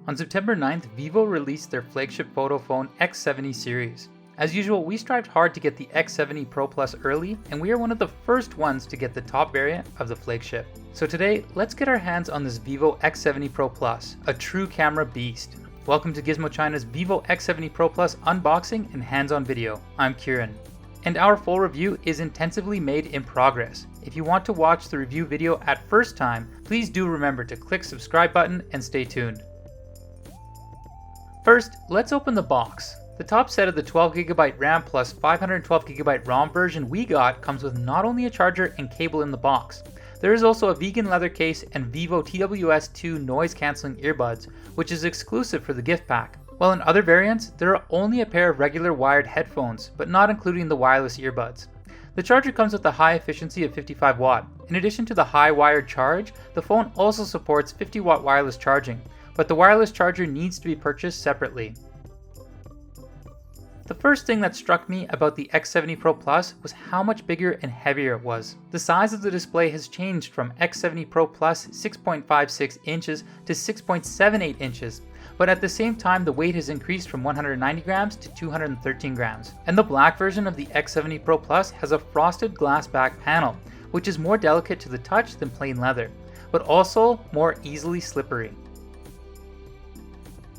On September 9th, Vivo released their flagship photo phone X70 series. As usual, we strived hard to get the X70 Pro Plus early, and we are one of the first ones to get the top variant of the flagship. So today, let's get our hands on this Vivo X70 Pro Plus, a true camera beast. Welcome to Gizmochina's Vivo X70 Pro Plus unboxing and hands-on video. I'm Kieran. And our full review is intensively made in progress. If you want to watch the review video at first time, please do remember to click subscribe button and stay tuned. First, let's open the box. The top set of the 12GB RAM plus 512GB ROM version we got comes with not only a charger and cable in the box, there is also a vegan leather case and Vivo TWS2 noise cancelling earbuds, which is exclusive for the gift pack. While in other variants, there are only a pair of regular wired headphones, but not including the wireless earbuds. The charger comes with a high efficiency of 55 watt. In addition to the high wired charge, the phone also supports 50 watt wireless charging, but the wireless charger needs to be purchased separately. The first thing that struck me about the X70 Pro Plus was how much bigger and heavier it was. The size of the display has changed from X70 Pro Plus 6.56 inches to 6.78 inches, but at the same time the weight has increased from 190 grams to 213 grams. And the black version of the X70 Pro Plus has a frosted glass back panel, which is more delicate to the touch than plain leather, but also more easily slippery.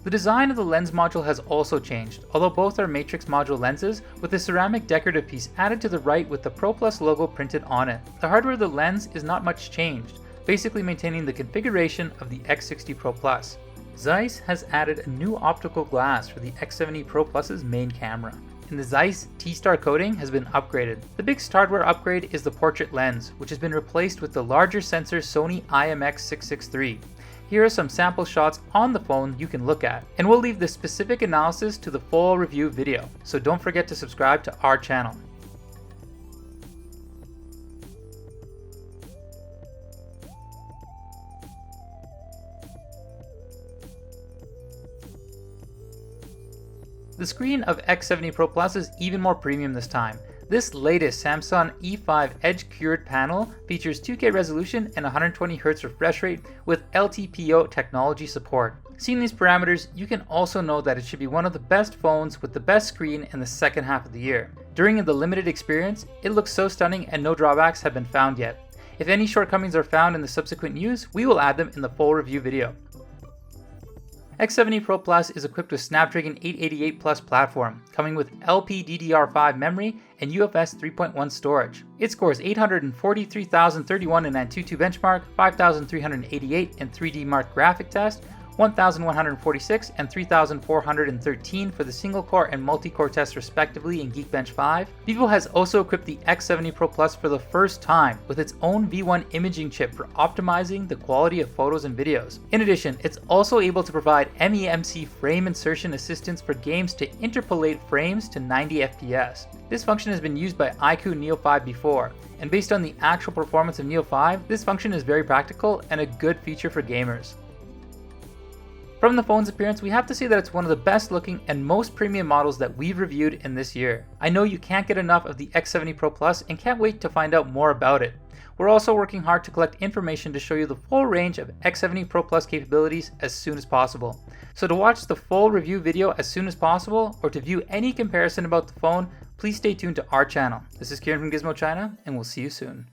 The design of the lens module has also changed, although both are matrix module lenses with a ceramic decorative piece added to the right with the Pro Plus logo printed on it. The hardware of the lens is not much changed, basically maintaining the configuration of the X60 Pro Plus. Zeiss has added a new optical glass for the X70 Pro Plus's main camera, and the Zeiss T-Star coating has been upgraded. The big hardware upgrade is the portrait lens, which has been replaced with the larger sensor Sony IMX663. Here are some sample shots on the phone you can look at, and we'll leave the specific analysis to the full review video, so don't forget to subscribe to our channel. The screen of X70 Pro Plus is even more premium this time. This latest Samsung E5 Edge Cured panel features 2K resolution and 120Hz refresh rate with LTPO technology support. Seeing these parameters, you can also know that it should be one of the best phones with the best screen in the second half of the year. During the limited experience, it looks so stunning and no drawbacks have been found yet. If any shortcomings are found in the subsequent use, we will add them in the full review video. X70 Pro Plus is equipped with Snapdragon 888 Plus platform, coming with LPDDR5 memory and UFS 3.1 storage. It scores 843,031 in Antutu benchmark, 5,388 in 3D Mark graphic test, 1,146 and 3,413 for the single-core and multi-core tests respectively in Geekbench 5. Vivo has also equipped the X70 Pro Plus for the first time with its own V1 imaging chip for optimizing the quality of photos and videos. In addition, it's also able to provide MEMC frame insertion assistance for games to interpolate frames to 90 FPS. This function has been used by iQOO Neo 5 before, and based on the actual performance of Neo 5, this function is very practical and a good feature for gamers. From the phone's appearance, we have to say that it's one of the best looking and most premium models that we've reviewed in this year. I know you can't get enough of the X70 Pro Plus and can't wait to find out more about it. We're also working hard to collect information to show you the full range of X70 Pro Plus capabilities as soon as possible. So to watch the full review video as soon as possible, or to view any comparison about the phone, please stay tuned to our channel. This is Kieran from Gizmochina, and we'll see you soon.